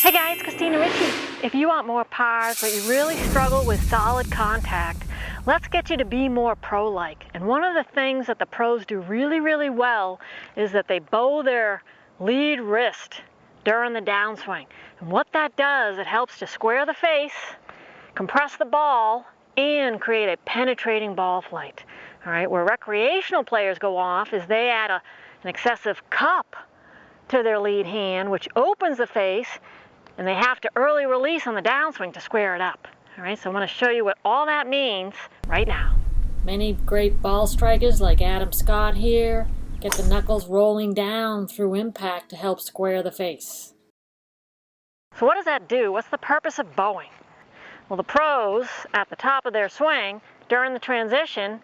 Hey guys, Christina Ricci. If you want more pars, but you really struggle with solid contact, let's get you to be more pro-like. And one of the things that the pros do really well is that they bow their lead wrist during the downswing. And what that does, it helps to square the face, compress the ball, and create a penetrating ball flight. All right, where recreational players go off is they add an excessive cup to their lead hand, which opens the face, and they have to early release on the downswing to square it up. All right, so I'm going to show you what all that means right now. Many great ball strikers like Adam Scott here get the knuckles rolling down through impact to help square the face. So what does that do? What's the purpose of bowing? Well, the pros at the top of their swing, during the transition,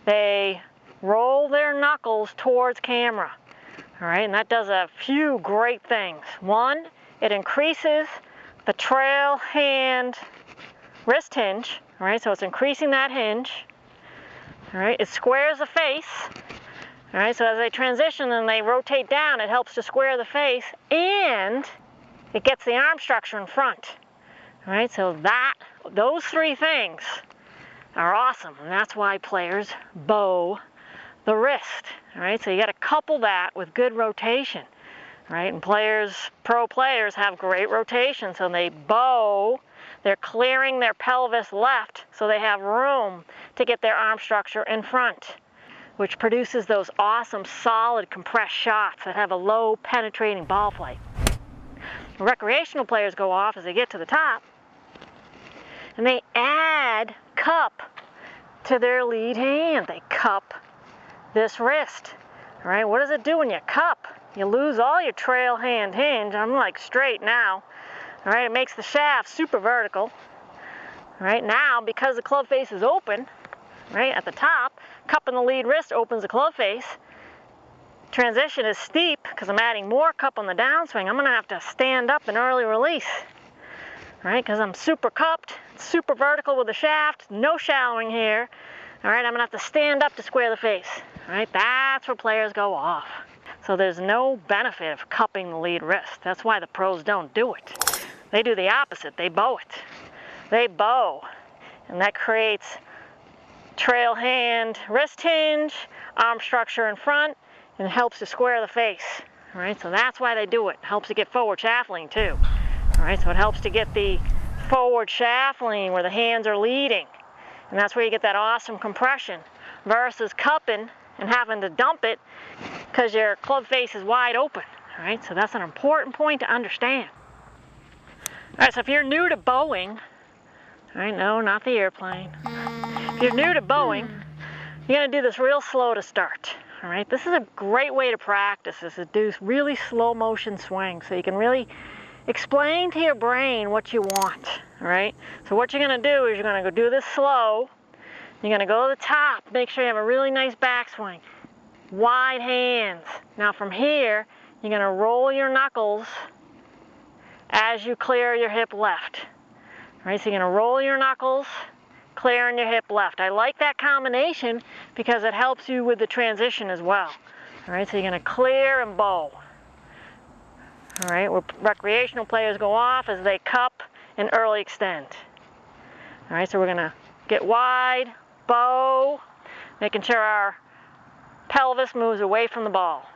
they roll their knuckles towards camera. All right, and that does a few great things. One, it increases the trail hand wrist hinge. All right, so it's increasing that hinge. All right, it squares the face. All right, so as they transition and they rotate down, it helps to square the face, and it gets the arm structure in front. All right, so those three things are awesome, and that's why players bow the wrist. All right, so you got to couple that with good rotation. Right, and pro players have great rotation, so they bow, they're clearing their pelvis left, so they have room to get their arm structure in front, which produces those awesome, solid, compressed shots that have a low penetrating ball flight. Recreational players go off as they get to the top, and they add cup to their lead hand. They cup this wrist. All right, what does it do when you cup? You lose all your trail hand hinge. I'm like straight now. All right, it makes the shaft super vertical. All right, now because the club face is open, right at the top, cupping the lead wrist opens the club face. Transition is steep because I'm adding more cup on the downswing. I'm gonna have to stand up and early release. All right, because I'm super cupped, super vertical with the shaft, no shallowing here. All right, I'm gonna have to stand up to square the face. All right, that's where players go off. So there's no benefit of cupping the lead wrist. That's why the pros don't do it. They do the opposite. They bow it. They bow, and that creates trail hand wrist hinge, arm structure in front, and it helps to square the face. All right, so that's why they do it. It helps to get forward shaft lean too. All right, so it helps to get the forward shaft lean where the hands are leading, and that's where you get that awesome compression versus cupping and having to dump it because your club face is wide open. All right, so that's an important point to understand. All right, so if you're new to bowing, all right, no, not the airplane. If you're new to bowing, you're gonna do this real slow to start. All right, this is a great way to practice. This is do really slow motion swings so you can really explain to your brain what you want. All right, so what you're gonna do is you're gonna go do this slow. You're gonna go to the top, make sure you have a really nice backswing. Wide hands. Now from here, you're gonna roll your knuckles as you clear your hip left. All right, so you're gonna roll your knuckles, clearing your hip left. I like that combination because it helps you with the transition as well. All right, so you're gonna clear and bow. All right, where recreational players go off as they cup and early extend. All right, so we're gonna get wide, bow, making sure our pelvis moves away from the ball.